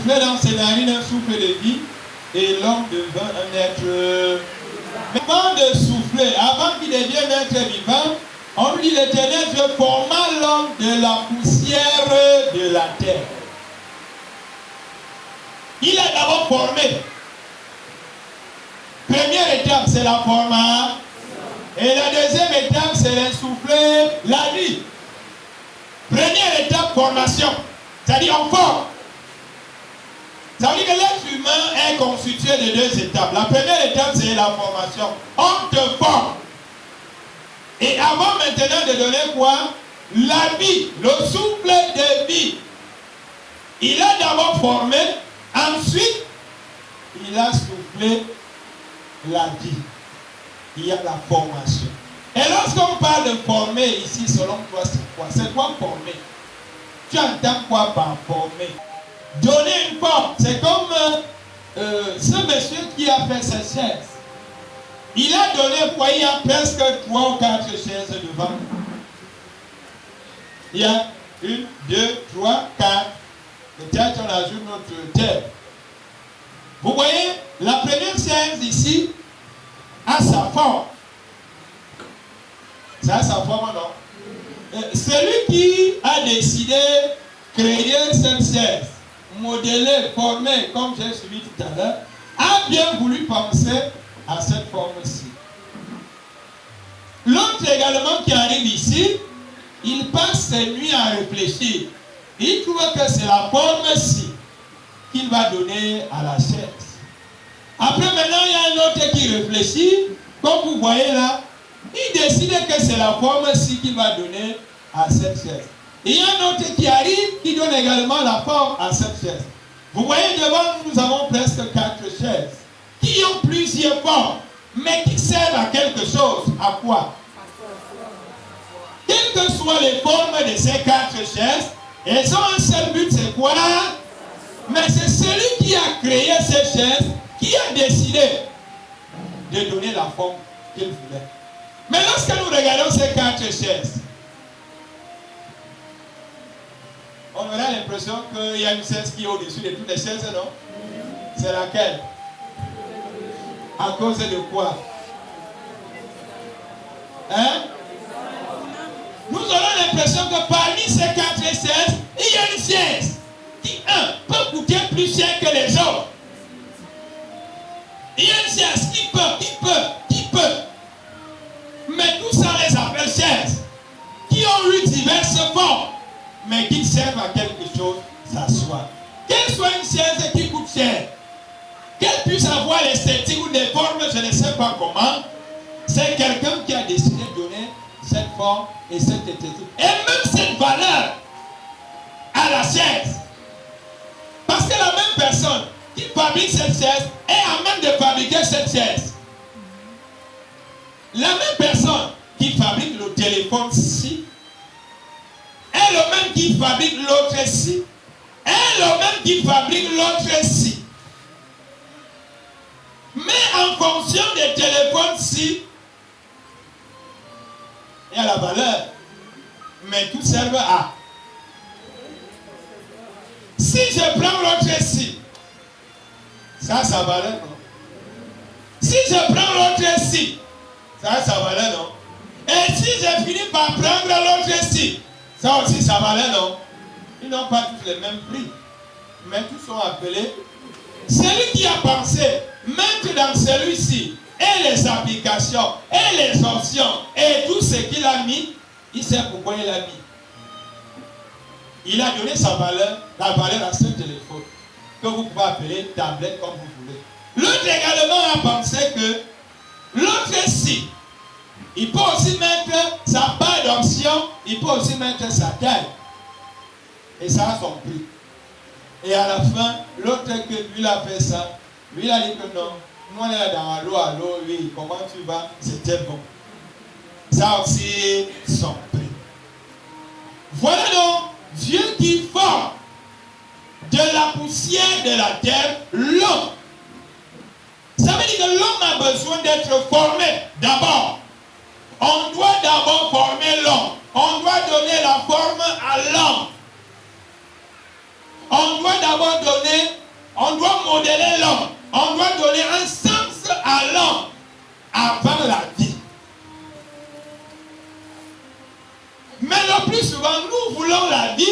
soufflait dans ses narines un souffle de vie et l'homme devint un être. Mais avant de souffler, avant qu'il devienne un être vivant, on dit l'Éternel Dieu forma l'homme de la poussière de la terre. Il a d'abord formé. Première étape, c'est la formation. Et la deuxième étape, c'est l'insuffler la vie. Première étape, formation. C'est-à-dire on forme. Ça veut dire que l'être humain est constitué de deux étapes. La première étape, c'est la formation. On te forme. Et avant maintenant de donner quoi? La vie, le souffle de vie. Il a d'abord formé, ensuite, il a soufflé la vie. Il y a la formation. Et lorsqu'on parle de former ici, selon toi, c'est quoi? C'est quoi former? Tu entends quoi par former? Donner une forme. C'est comme ce monsieur qui a fait ses chaises. Il a donné quoi? Il y a presque 3 ou 4 chaises devant. Il y a 1, 2, 3, 4. Peut-être on ajoute notre terre. Vous voyez, la première chaise ici a sa forme. Ça a sa forme, non? Celui qui a décidé de créer cette chaise, modeler, former, comme j'ai suivi tout à l'heure, a bien voulu penser à cette forme-ci. L'autre également qui arrive ici, il passe ses nuits à réfléchir. Il trouve que c'est la forme-ci qu'il va donner à la chaise. Après maintenant, il y a un autre qui réfléchit, comme vous voyez là, il décide que c'est la forme-ci qu'il va donner à cette chaise. Et il y a un autre qui arrive, qui donne également la forme à cette chaise. Vous voyez devant nous, nous avons presque 4 chaises qui ont plusieurs formes, mais qui servent à quelque chose. À quoi? Quelles que soient les formes de ces 4 chaises, elles ont un seul but, c'est quoi? Mais c'est celui qui a créé ces chaises qui a décidé de donner la forme qu'il voulait. Mais lorsque nous regardons ces 4 chaises, on aura l'impression qu'il y a une chaise qui est au-dessus de toutes les chaises, non? C'est laquelle? À cause de quoi? Hein? Nous aurons l'impression que parmi ces 4 chaises, il y a une chaise qui, peut coûter plus cher que les autres. Il y a une chaise qui peut. Mais tout ça les appelle chaises, qui ont eu diverses formes, mais qui servent à quelque chose, s'asseoir. Qu'elle soit une chaise qui coûte cher, qu'elle puisse avoir l'esthétique ou des formes, je ne sais pas comment, c'est quelqu'un qui a décidé de donner cette forme et cette esthétique. Et même cette valeur à la chaise. Parce que la même personne qui fabrique cette chaise est à même de fabriquer cette chaise. La même personne qui fabrique le téléphone-ci est le même qui fabrique l'autre-ci, est le même qui fabrique l'autre-ci. Mais en fonction des téléphones-ci, il y a la valeur. Mais tout servent à. Si je prends l'autre-ci, ça a sa valeur, non? Si je prends l'autre-ci, ça a sa valeur, non? Et si je finis par prendre l'autre-ci, ça aussi sa valeur, non? Ils n'ont pas tous les mêmes prix, mais tous sont appelés. Celui qui a pensé mettre dans celui-ci et les applications et les options et tout ce qu'il a mis, il sait pourquoi il a mis. Il a donné sa valeur, la valeur à ce téléphone que vous pouvez appeler tablette comme vous voulez. L'autre également a pensé que l'autre-ci, il peut aussi mettre sa part d'option, il peut aussi mettre sa taille. Et ça a son prix. Et à la fin, l'autre que lui il a fait ça, lui il a dit que non, nous on est là dans allô, oui, comment tu vas? C'était bon. Ça a aussi son prix. Voilà donc Dieu qui forme de la poussière de la terre l'homme. Ça veut dire que l'homme a besoin d'être formé d'abord. On doit d'abord former l'homme. On doit donner la forme à l'homme. On doit d'abord donner On doit modeler l'homme. On doit donner un sens à l'homme avant la vie. Mais le plus souvent, nous voulons la vie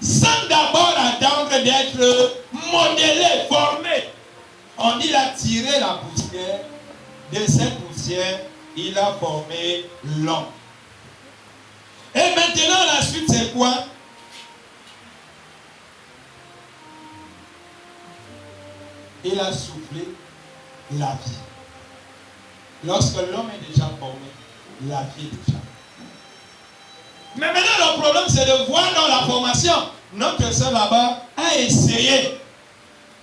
sans d'abord attendre d'être modelé, formé. On dit il a tiré la poussière. De cette poussière, il a formé l'homme. Et maintenant, la suite, c'est quoi? Il a soufflé la vie. Lorsque l'homme est déjà formé, la vie est déjà. Mais maintenant, le problème, c'est de voir dans la formation. Notre sœur là-bas a essayé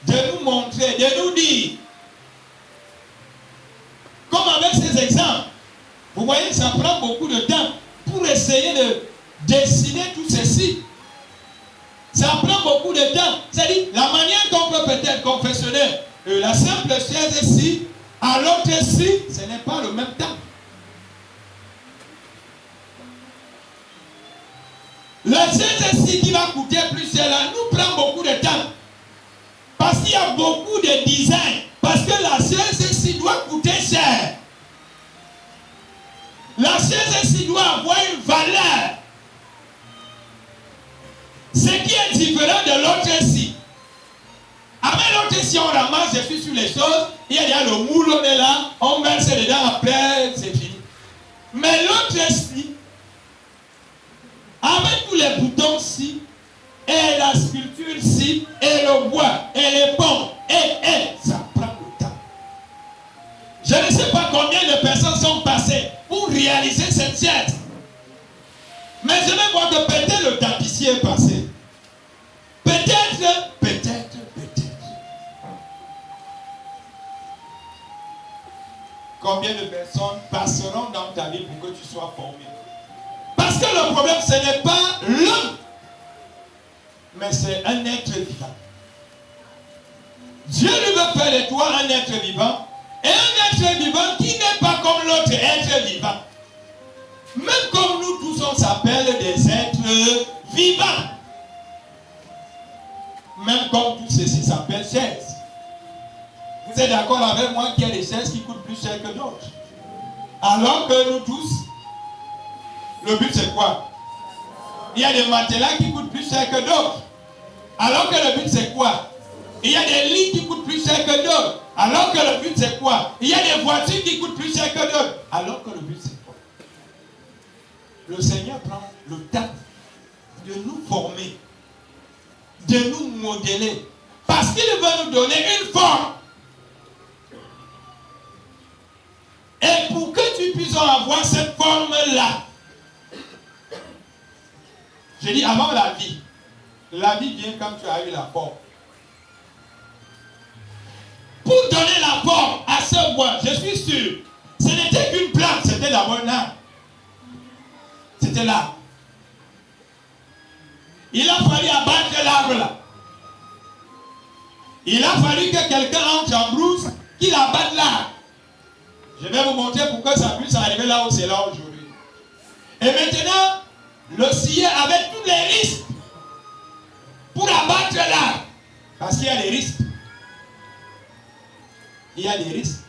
de nous montrer, de nous dire, comme avec ces exemples. Vous voyez, ça prend beaucoup de temps pour essayer de dessiner tout ceci. Ça prend beaucoup de temps. C'est-à-dire, la manière qu'on peut peut-être confessionner la simple chaise ici, à l'autre ici, ce n'est pas le même temps. La chaise ici qui va coûter plus cher, là, nous prend beaucoup de temps. Parce qu'il y a beaucoup de design. Parce que la chaise ici doit coûter cher. La chaise ici doit avoir une valeur. Ce qui est différent de l'autre ici. Avec l'autre ici, on ramasse, je suis sur les choses, il y a déjà le moule, on est là, on verse dedans, après, c'est fini. Mais l'autre ici, avec tous les boutons ici, et la sculpture ici, et le bois, et les ponts, et ça prend le temps. Je ne sais pas combien de personnes sont passées pour réaliser cette chaise. Mais je vais voir que peut-être le tapissier est passé. Peut-être. Combien de personnes passeront dans ta vie pour que tu sois formé? Parce que le problème, ce n'est pas l'homme, mais c'est un être vivant. Dieu lui veut faire de toi un être vivant, et un être vivant qui n'est pas comme l'autre être vivant. Même comme nous tous, on s'appelle des êtres vivants. Même comme tout ceci s'appelle chaise. Vous êtes d'accord avec moi qu'il y a des chaises qui coûtent plus cher que d'autres? Alors que nous tous, le but c'est quoi? Il y a des matelas qui coûtent plus cher que d'autres. Alors que le but c'est quoi? Il y a des lits qui coûtent plus cher que d'autres. Alors que le but c'est quoi? Il y a des voitures qui coûtent plus cher que d'autres. Alors que le but c'est quoi? Le Seigneur prend le temps de nous former, de nous modeler, parce qu'il veut nous donner une forme. Et pour que tu puisses avoir cette forme-là, je dis avant la vie vient quand tu as eu la forme. Pour donner la forme à ce bois, je suis sûr, ce n'était qu'une plante, c'était d'abord un arbre. C'était là. Il a fallu abattre l'arbre là. Il a fallu que quelqu'un entre en brousse, qu'il abatte l'arbre. Je vais vous montrer pourquoi ça puisse arriver là où c'est là aujourd'hui. Et maintenant, le scier avait tous les risques pour abattre l'arbre. Parce qu'il y a des risques. Il y a des risques.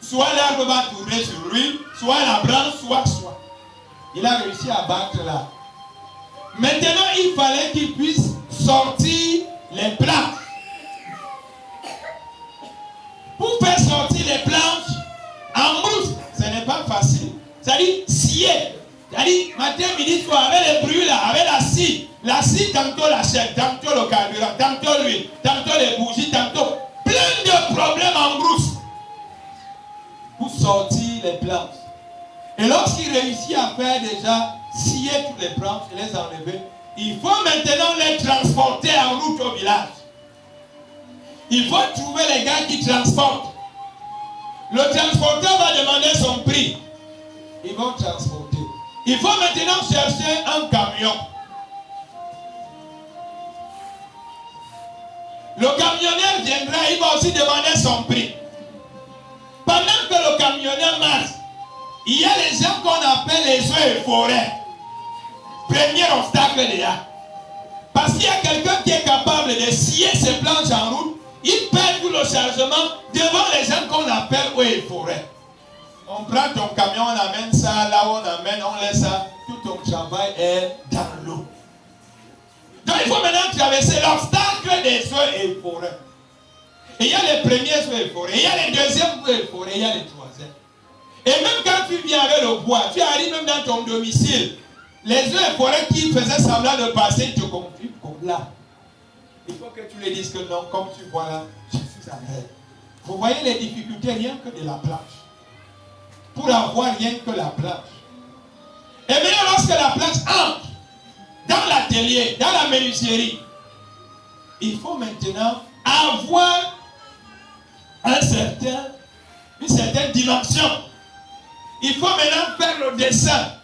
Soit l'arbre va tourner sur lui, soit la branche, soit. Il a réussi à abattre l'arbre. Maintenant, il fallait qu'il puisse sortir les planches. Pour faire sortir les planches en brousse, ce n'est pas facile. C'est-à-dire scier. C'est-à-dire matin, midi, soir, avec les bruits là, avec la scie. La scie, tantôt la chaîne, tantôt le carburant, tantôt l'huile, tantôt les bougies, tantôt plein de problèmes en brousse. Pour sortir les planches. Et lorsqu'il réussit à faire déjà scier toutes les planches et les enlever, il faut maintenant les transporter en route au village. Il faut trouver les gars qui transportent. Le transporteur va demander son prix. Ils vont transporter. Il faut maintenant chercher un camion. Le camionneur viendra, il va aussi demander son prix. Pendant que le camionneur marche, il y a les gens qu'on appelle les eaux et forêts. Premier obstacle déjà. Parce qu'il y a quelqu'un qui est capable de scier ses planches en route. Il perd tout le chargement devant les gens qu'on appelle eaux et forêts. On prend ton camion, on amène ça là où on amène, on laisse ça. Tout ton travail est dans l'eau. Donc il faut maintenant traverser l'obstacle des eaux et forêts. Et il y a les premiers eaux et forêts, il y a les deuxièmes eaux et forêts, il y a les troisièmes. Et même quand tu viens avec le bois, tu arrives même dans ton domicile. Les eaux et forêts qui faisaient semblant de passer, te conduisent comme là. Il faut que tu les dises que non, comme tu vois là, je suis en rêve. Vous voyez les difficultés rien que de la planche. Pour avoir rien que la planche. Et bien lorsque la planche entre dans l'atelier, dans la menuiserie, il faut maintenant avoir une certaine dimension. Il faut maintenant faire le dessin,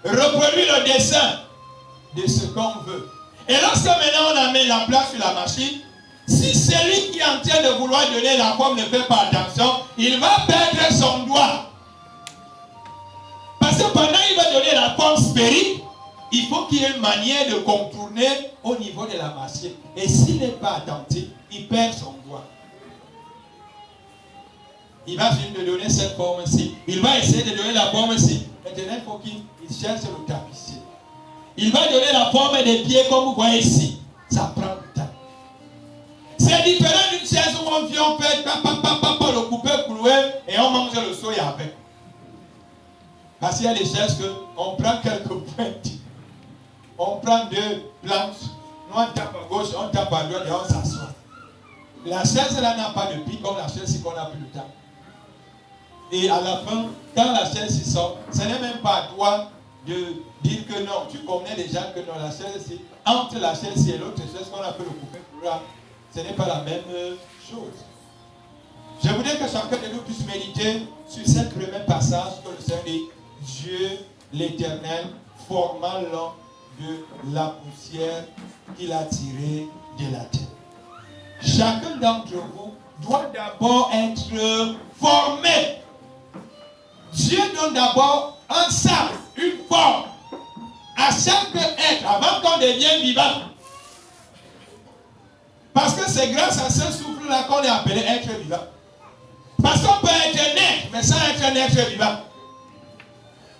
reproduire le dessin de ce qu'on veut. Et lorsque maintenant on amène la planche sur la machine, si celui qui est en train de vouloir donner la forme ne fait pas attention, il va perdre son doigt. Parce que pendant qu'il va donner la forme sphérique, il faut qu'il y ait une manière de contourner au niveau de la machine. Et s'il n'est pas attentif, il perd son doigt. Il va finir de donner cette forme-ci. Il va essayer de donner la forme-ci. Maintenant, il faut qu'il cherche le tapissier. Il va donner la forme des pieds comme vous voyez ici. Ça prend du temps. C'est différent d'une chaise où on vient, on fait le couper, clouer et on mange le soya avec. Parce qu'il y a des chaises qu'on prend quelques pointes. On prend deux planches. Nous on tape à gauche, on tape à droite et on s'assoit. La chaise là n'a pas de pied comme la chaise qu'on a plus de temps. Et à la fin, quand la chaise sort, ce n'est même pas à toi de dire que non, tu connais déjà que non, la chaise, entre la chaise et l'autre chaise qu'on appelle le coupé pour ce n'est pas la même chose. Je voudrais que chacun de nous puisse méditer sur ce premier passage que le Seigneur dit, Dieu l'Éternel formant l'homme de la poussière qu'il a tirée de la terre. Chacun d'entre vous doit d'abord être formé. Dieu donne d'abord un sable, une forme à chaque être avant qu'on devienne vivant. Parce que c'est grâce à ce souffle-là qu'on est appelé être vivant. Parce qu'on peut être né, mais sans être un être vivant.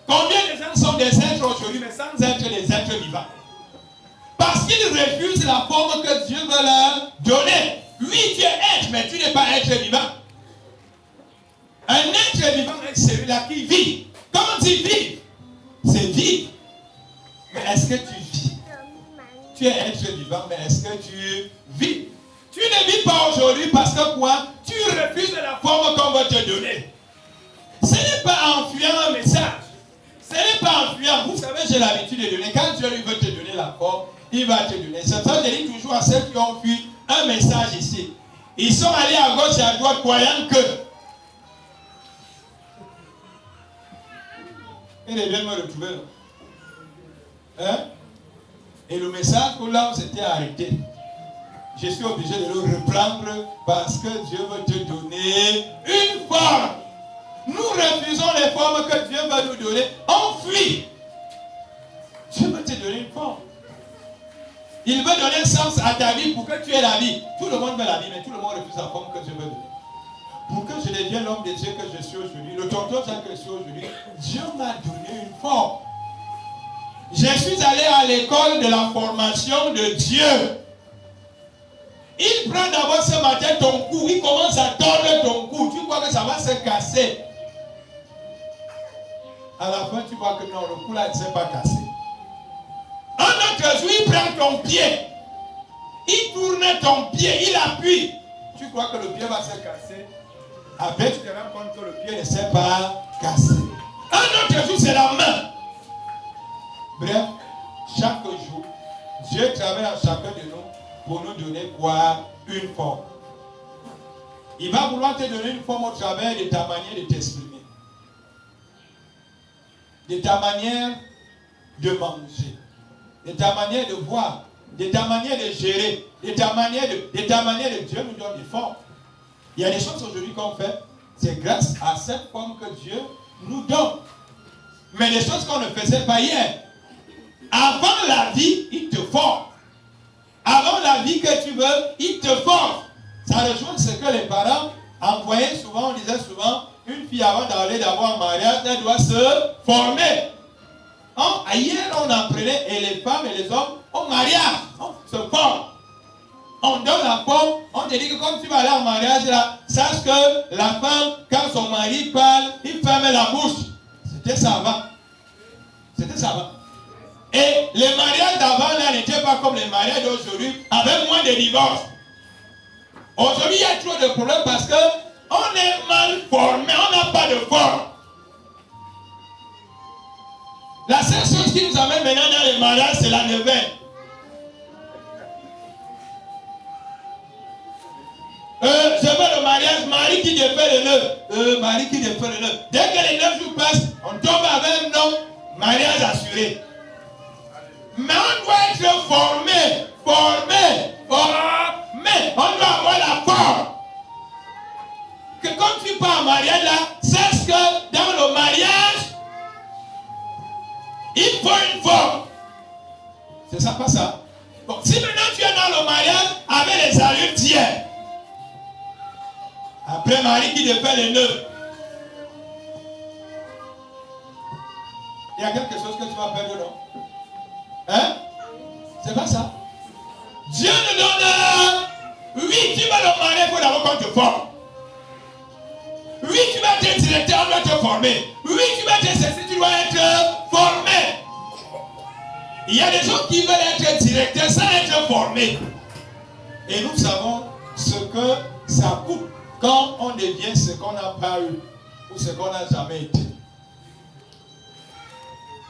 Combien de gens sont des êtres aujourd'hui, mais sans être des êtres vivants? Parce qu'ils refusent la forme que Dieu veut leur donner. Oui, tu es être, mais tu n'es pas être vivant. Un être vivant est celui-là qui vit. Quand on dit vivre, c'est vivre. Mais est-ce que tu vis? Tu es être vivant, mais est-ce que tu vis? Tu ne vis pas aujourd'hui parce que quoi? Tu refuses la forme qu'on va te donner. Ce n'est pas en fuyant un message. Ce n'est pas en fuyant. Vous savez, j'ai l'habitude de donner. Quand Dieu lui veut te donner la forme, il va te donner. C'est ça que je dis toujours à ceux qui ont fui un message ici. Ils sont allés à gauche et à droite croyant que. Et ils viennent me retrouver là. Hein? Et le message pour là, on s'était arrêté. Je suis obligé de le reprendre parce que Dieu veut te donner une forme. Nous refusons les formes que Dieu veut nous donner. On fuit. Dieu veut te donner une forme. Il veut donner sens à ta vie pour que tu aies la vie. Tout le monde veut la vie, mais tout le monde refuse la forme que Dieu veut donner. Pour que je devienne l'homme de Dieu que je suis aujourd'hui, le tonton Jacques que je suis aujourd'hui, Dieu m'a donné une forme. Je suis allé à l'école de la formation de Dieu. Il prend d'abord ce matin ton cou, il commence à tordre ton cou. Tu crois que ça va se casser. À la fin, tu vois que non, le cou là ne s'est pas cassé. Un autre jour, il prend ton pied. Il tourne ton pied, il appuie. Tu crois que le pied va se casser. Après, tu te rends compte que le pied ne s'est pas cassé. Un autre jour, c'est la main. Bref, chaque jour, Dieu travaille à chacun de nous pour nous donner quoi? Une forme. Il va vouloir te donner une forme au travers de ta manière de t'exprimer. De ta manière de manger. De ta manière de voir. De ta manière de gérer. De ta manière de Dieu nous donne des formes. Il y a des choses aujourd'hui qu'on fait. C'est grâce à cette forme que Dieu nous donne. Mais des choses qu'on ne faisait pas hier. Avant la vie, il te forme. avant la vie que tu veux, il te force. Ça rejoint ce que les parents envoyaient souvent, on disait souvent, une fille avant d'aller d'abord en mariage, elle doit se former. Hier, on apprenait, et les femmes et les hommes, au mariage, on se forme. On donne la forme, on te dit que comme tu vas aller en mariage, là, sache que la femme, quand son mari parle, il ferme la bouche. C'était ça avant. C'était ça avant. Et les mariages d'avant, là, n'étaient pas comme les mariages d'aujourd'hui, avec moins de divorces. Aujourd'hui, il y a trop de problèmes parce que on est mal formé, on n'a pas de forme. La seule chose qui nous amène maintenant dans les mariages, c'est la neuvaine. Je veux le mariage, Marie qui défait le nœud. Marie qui défait le nœud. Dès que les 9 jours passent, on tombe avec un nom, mariage assuré. Mais on doit être formé. On doit avoir la forme. Que quand tu pars en mariage là, sache que dans le mariage, il faut une forme. C'est ça, pas ça. Bon, si maintenant tu es dans le mariage avec les allures d'hier, après Marie qui défait les nœuds, il y a quelque chose que tu vas perdre, non? Hein? C'est pas ça. Dieu nous donne. Oui, tu vas le marier, il faut d'abord qu'on te forme. Oui, tu vas être directeur, on doit te former. Oui, tu vas être ceci, tu dois être formé. Il y a des gens qui veulent être directeurs sans être formés. Et nous savons ce que ça coûte quand on devient ce qu'on n'a pas eu ou ce qu'on n'a jamais été.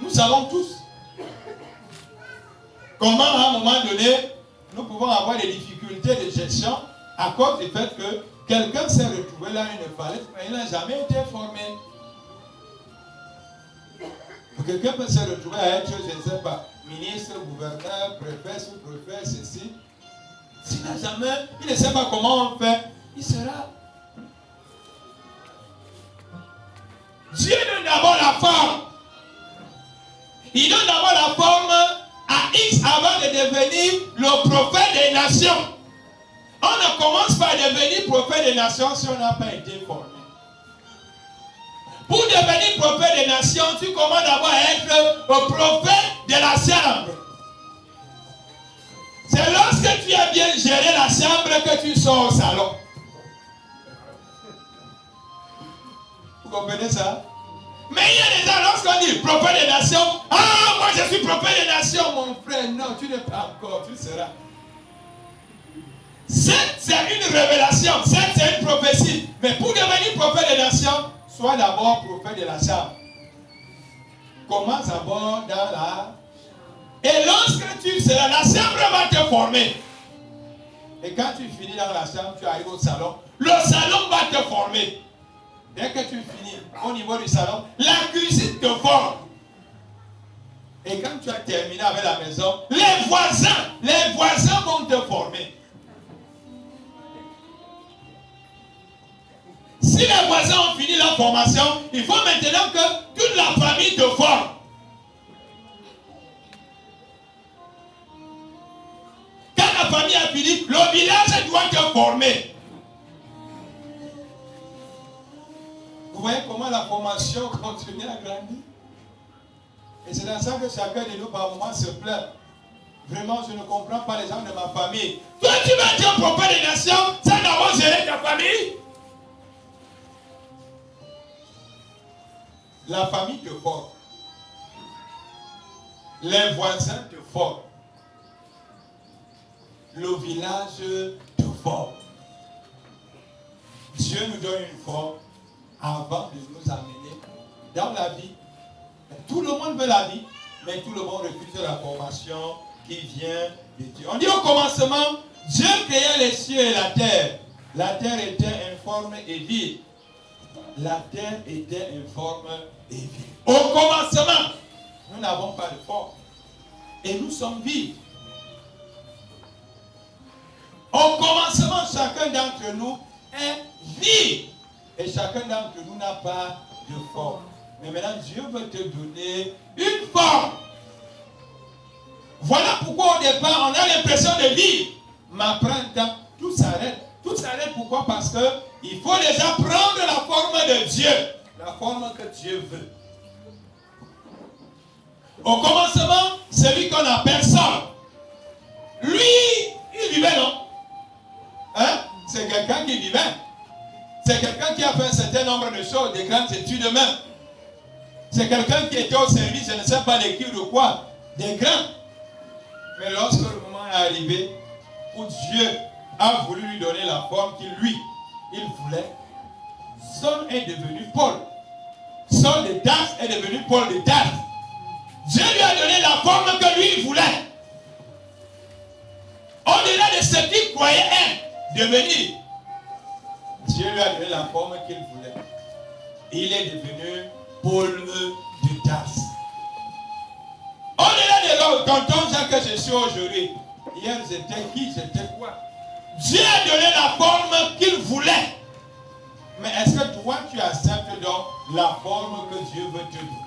Nous savons tous comment à un moment donné nous pouvons avoir des difficultés de gestion à cause du fait que quelqu'un s'est retrouvé là une falaise mais il n'a jamais été formé. Quelqu'un peut se retrouver à être, je ne sais pas, ministre, gouverneur, préfet, sous-préfet, ceci. S'il n'a jamais, il ne sait pas comment on fait, il sera. Dieu donne d'abord la forme. Il donne d'abord la forme à X avant de devenir le prophète des nations. On ne commence pas à devenir prophète des nations si on n'a pas été formé. Pour devenir prophète des nations, tu commences d'abord à être le prophète de la chambre. C'est lorsque tu as bien géré la chambre que tu sors au salon. Vous comprenez ça? Mais il y a des gens, lorsqu'on dit prophète des nations, ah, moi je suis prophète des nations, mon frère. Non, tu n'es pas encore, tu seras. C'est une révélation, c'est une prophétie. Mais pour devenir prophète des nations, sois d'abord prophète de la chambre. Commence d'abord dans la... Et lorsque tu seras, la chambre va te former. Et quand tu finis dans la chambre, tu arrives au salon. Le salon va te former. Dès que tu finis au niveau du salon, la cuisine te forme. Et quand tu as terminé avec la maison, les voisins vont te former. Si les voisins ont fini leur formation, il faut maintenant que toute la famille te forme. Quand la famille a fini, le village doit te former. Vous voyez comment la formation continue à grandir? Et c'est dans ça que chacun de nous par moment se plaint. Vraiment, je ne comprends pas les gens de ma famille. Toi, tu vas être prophète des nations sans d'abord gérer ta famille? La famille te forme. Les voisins te forment. Le village te forme. Dieu nous donne une forme avant de nous amener dans la vie. Tout le monde veut la vie, mais tout le monde refuse la formation qui vient de Dieu. On dit au commencement, Dieu créa les cieux et la terre. La terre était informe et vide. La terre était informe et vide. Au commencement, nous n'avons pas de forme. Et nous sommes vides. Au commencement, chacun d'entre nous est vide. Et chacun d'entre nous n'a pas de forme. Mais maintenant, Dieu veut te donner une forme. Voilà pourquoi au départ, pas, on a l'impression de vivre. Mais après un temps, tout s'arrête. Tout s'arrête pourquoi? Parce qu'il faut déjà prendre la forme de Dieu. La forme que Dieu veut. Au commencement, celui qu'on appelle Saul. Lui, il vivait, non? Hein? C'est quelqu'un qui vivait. C'est quelqu'un qui a fait un certain nombre de choses, des grandes études même. C'est quelqu'un qui était au service, je ne sais pas de qui ou de quoi, des grands. Mais lorsque le moment est arrivé où Dieu a voulu lui donner la forme qu'il il voulait, Saul est devenu Paul. Saul de Tarse est devenu Paul de Tarse. Dieu lui a donné la forme que lui il voulait. Au-delà de ce qu'il croyait être devenu, Dieu lui a donné la forme qu'il voulait. Il est devenu Paul de Tarse. Au-delà de l'autre, tonton Jean que je suis aujourd'hui, hier j'étais qui, j'étais quoi? Dieu a donné la forme qu'il voulait. Mais est-ce que toi tu acceptes donc la forme que Dieu veut te donner?